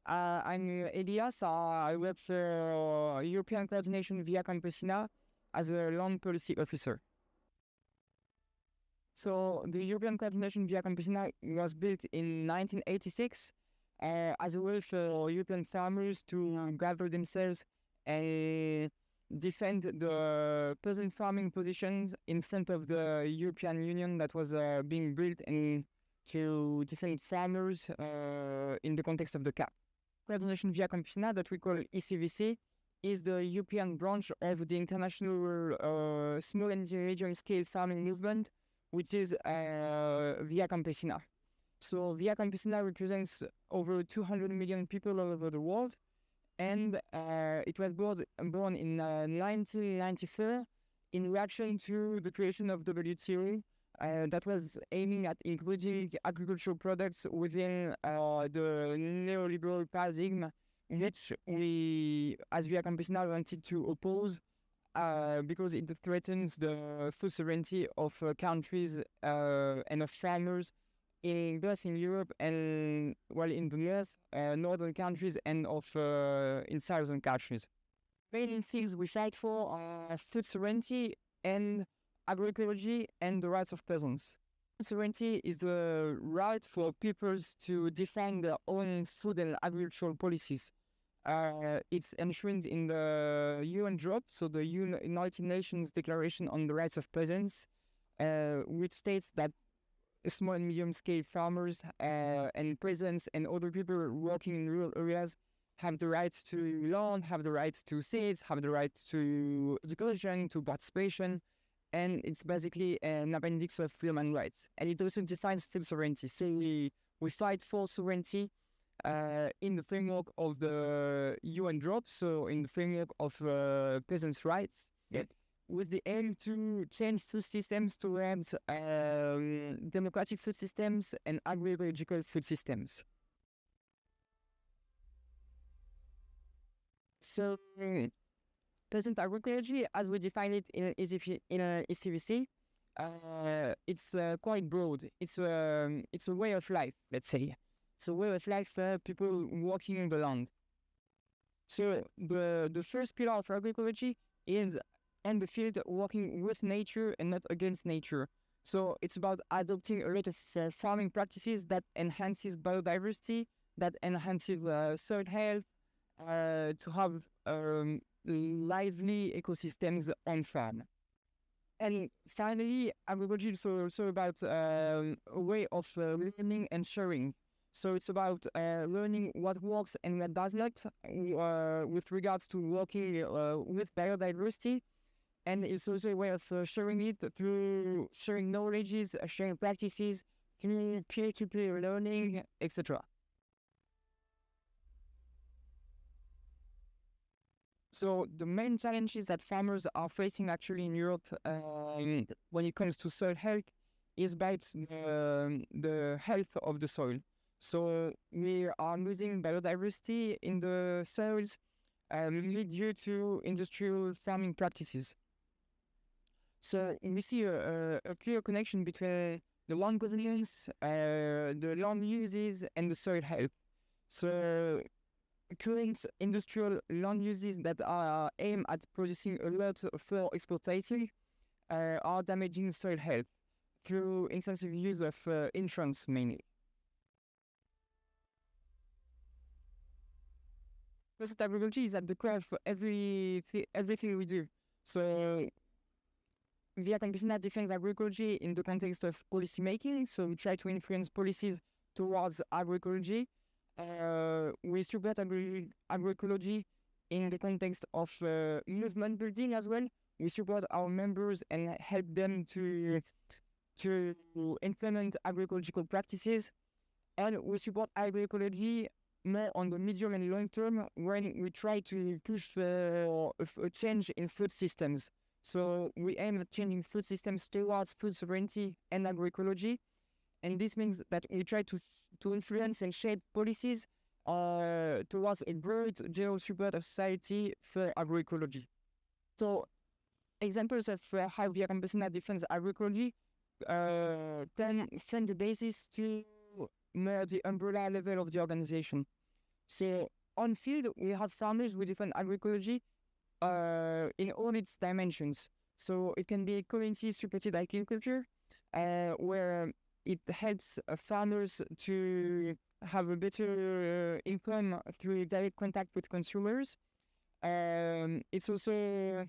I'm Elias. I work for European Coordination Via Campesina as a land policy officer. So the European Coordination Via Campesina was built in 1986 as a way for European farmers to gather themselves and defend the peasant farming positions in front of the European Union that was being built and to defend farmers in the context of the CAP. Coordination Via Campesina, that we call ECVC, is the European branch of the international small and medium scale farming movement, which is Via Campesina. So Via Campesina represents over 200 million people all over the world, and it was born in 1994 in reaction to the creation of WTO that was aiming at including agricultural products within the neoliberal paradigm, which we, as Via Campesina, wanted to oppose because it threatens the food sovereignty of countries and of farmers both in Europe and, well, in the north, northern countries and in southern countries. Main things we fight for are food sovereignty and agroecology and the rights of peasants. Food sovereignty is the right for peoples to define their own food and agricultural policies. It's enshrined in the UN DROP, so the United Nations Declaration on the Rights of Peasants, which states that small and medium-scale farmers and peasants and other people working in rural areas have the right to land, have the right to seeds, have the right to education, to participation, and it's basically an appendix of human rights. And it also defines food sovereignty. So we fight for sovereignty in the framework of the UN DROP, so in the framework of peasants' rights, with the aim to change food systems towards democratic food systems and agroecological food systems. So, peasant agroecology, as we define it in ECVC, it's quite broad. It's a way of life, let's say. It's a way of life for people working in the land. So the first pillar of agroecology is in the field working with nature and not against nature. So it's about adopting a lot of farming practices that enhances biodiversity, that enhances soil health, to have lively ecosystems on farm. And finally, agroecology is also about a way of learning and sharing. So it's about learning what works and what does not with regards to working with biodiversity. And it's also a way of sharing it through sharing knowledges, sharing practices, through peer-to-peer learning, etc. So the main challenges that farmers are facing actually in Europe when it comes to soil health is about the health of the soil. So we are losing biodiversity in the soils due to industrial farming practices. So we see a clear connection between the land governance, the land uses, and the soil health. So current industrial land uses that are aimed at producing a lot for exploitation are damaging soil health through excessive use of insurance mainly. Peasant agroecology is at the core of everything we do. So Via Campesina defends agroecology in the context of policy making. So we try to influence policies towards agroecology. We support agroecology in the context of movement building as well. We support our members and help them to implement agroecological practices. And we support agroecology more on the medium and long term when we try to push for a change in food systems. So we aim at changing food systems towards food sovereignty and agroecology. And this means that we try to influence and shape policies towards a broad general support of society for agroecology. So examples of how Via Campesina defends agroecology can send the basis to the umbrella level of the organization. So on field, we have farmers with different agroecology in all its dimensions. So it can be community-supported agriculture, where it helps farmers to have a better income through direct contact with consumers. It's also,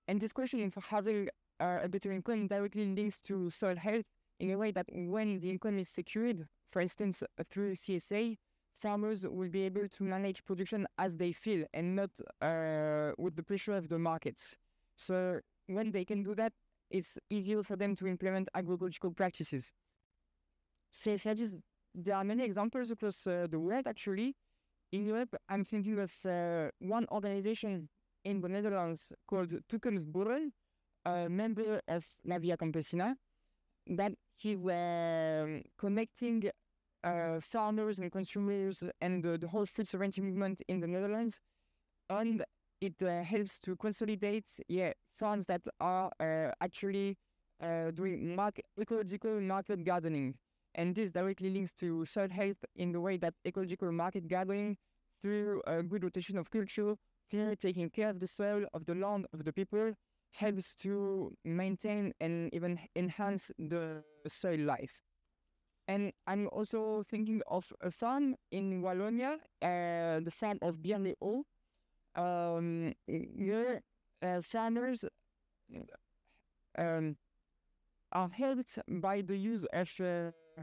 and this question for having a better income directly links to soil health in a way that when the income is secured, for instance, through CSA, farmers will be able to manage production as they feel and not with the pressure of the markets. So when they can do that, it's easier for them to implement agroecological practices. So there are many examples across the world, actually. In Europe, I'm thinking of one organization in the Netherlands called Toekomstboeren, a member of Via Campesina, that is connecting farmers and consumers and the whole food sovereignty movement in the Netherlands. And it helps to consolidate farms that are actually doing ecological market gardening. And this directly links to soil health in the way that ecological market gardening, through a good rotation of culture, through taking care of the soil, of the land, of the people, helps to maintain and even enhance the soil life. And I'm also thinking of a farm in Wallonia, the farm of Bierle-Haut. Here, farmers are helped by the use of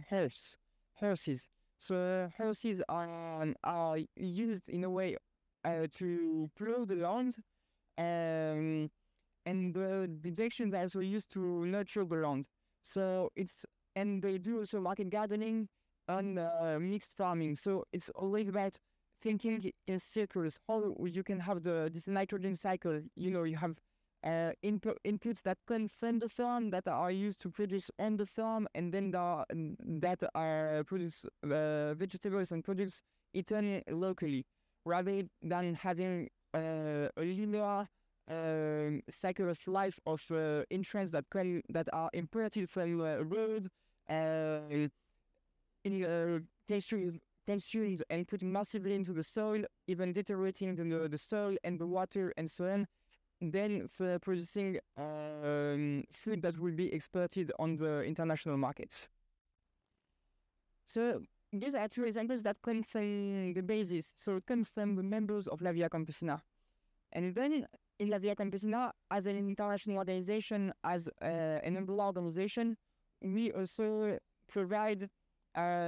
horses. So horses are used in a way to plow the land, and the injections are also used to nurture the land. So and they do also market gardening and mixed farming. So it's always about thinking in circles, how you can have this nitrogen cycle. You have inputs that come from the farm that are used to produce on the farm, and then that are produce vegetables and products eaten locally, rather than having a linear cycle of life of intrants that are imported from road, consumed and put massively into the soil, even deteriorating the soil and the water and so on, then for producing food that will be exported on the international markets. So these are two examples that come from the basis. So it comes from the members of Via Campesina. And then in Via Campesina, as an international organization, as an umbrella organization, we also provide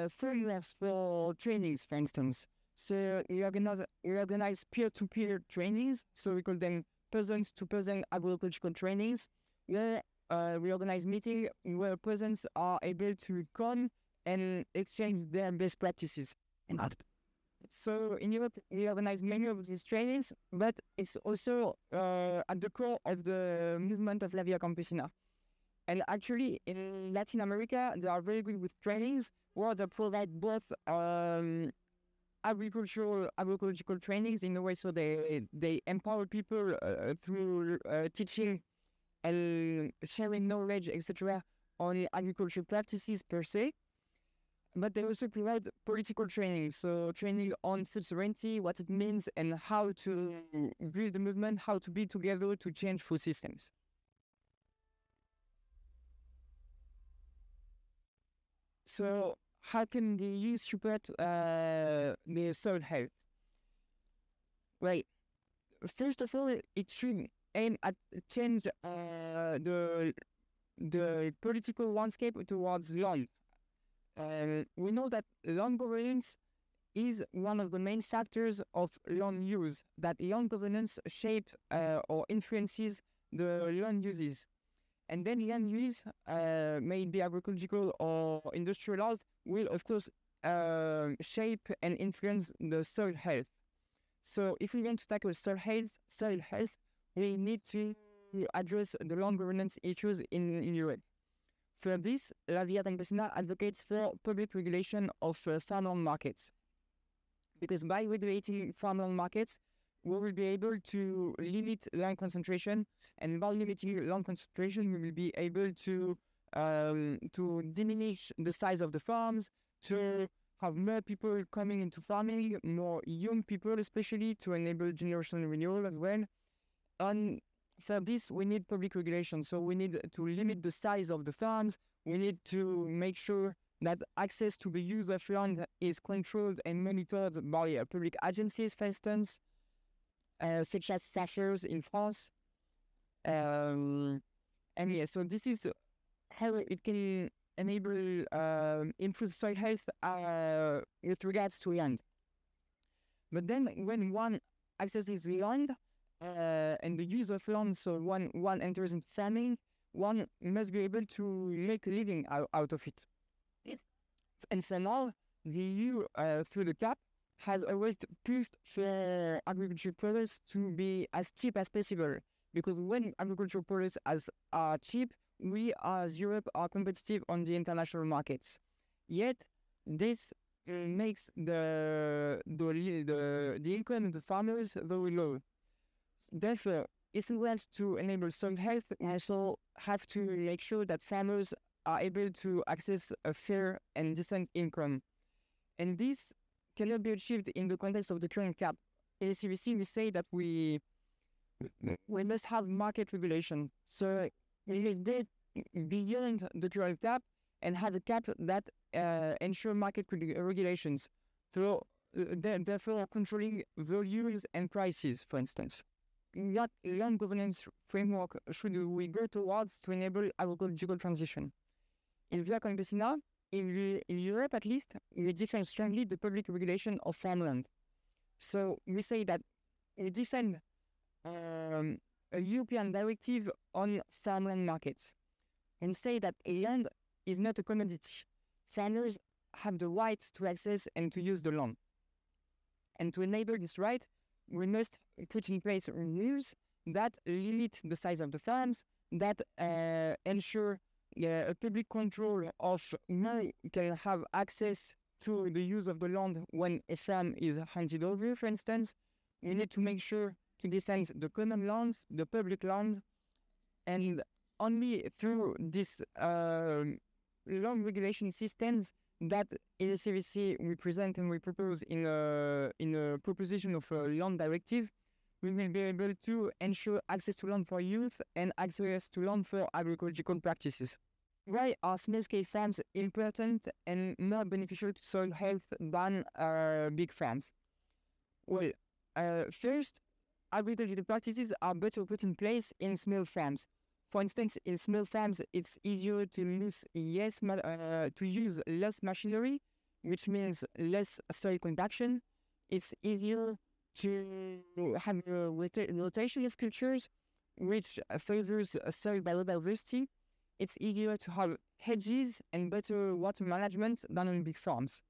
frameworks for trainings, for instance. So we organize peer-to-peer trainings, so we call them peasant-to-peasant agroecological trainings, where we organize meetings where peasants are able to come and exchange their best practices. So in Europe, we organize many of these trainings, but it's also at the core of the movement of Via Campesina. And actually, in Latin America, they are very good with trainings where they provide both agroecological trainings in a way, so they empower people through teaching and sharing knowledge, etc., on agricultural practices per se. But they also provide political training, so training on food sovereignty, what it means, and how to build the movement, how to be together to change food systems. So how can the youth support the soil health? Right. First of all, it should aim at change the political landscape towards land. We know that land governance is one of the main factors of land use, that land governance shapes or influences the land uses. And then land use, may it be agroecological or industrialized, will of course shape and influence the soil health. So if we want to tackle soil health, we need to address the land governance issues in Europe. For this, Via Campesina advocates for public regulation of farmland markets. Because by regulating farmland markets, we will be able to limit land concentration, and by limiting land concentration, we will be able to diminish the size of the farms, to have more people coming into farming, more young people especially, to enable generational renewal as well. And for this, we need public regulation. So we need to limit the size of the farms. We need to make sure that access to the use of land is controlled and monitored by public agencies, for instance, such as SAFERS in France. And yeah, so this is how it can enable improve soil health with regards to land. But then when one accesses land and the use of land, so one enters into farming, one must be able to make a living out of it. And for now, the EU, through the CAP, has always pushed for agricultural products to be as cheap as possible. Because when agricultural products are cheap, we as Europe are competitive on the international markets. Yet, this makes the income of the farmers very low. Therefore, if we want to enable soil health, we also have to make sure that farmers are able to access a fair and decent income. And this cannot be achieved in the context of the current CAP. In ECVC, we say that we must have market regulation. So it is there beyond the current CAP and have a CAP that ensure market regulations. So therefore controlling values and prices, for instance. What land governance framework should we go towards to enable ecological transition? In Via Campesina, in Europe at least, we defend strongly the public regulation of farmland. So we say that we defend a European directive on farmland markets and say that land is not a commodity. Farmers have the right to access and to use the land. And to enable this right, we must put in place rules that limit the size of the farms, that ensure a public control of who can have access to the use of the land when a farm is handed over, for instance. We need to make sure to defend the common land, the public land, and only through this land regulation systems that in the ECVC we present and we propose in a proposition of a land directive, we will be able to ensure access to land for youth and access to land for agricultural practices. Why are small-scale farms important and more beneficial to soil health than big farms? Well, first, agricultural practices are better put in place in small farms. For instance, in small farms, it's easier to use less machinery, which means less soil compaction. It's easier to have rotation of cultures, which furthers soil biodiversity. It's easier to have hedges and better water management than on big farms.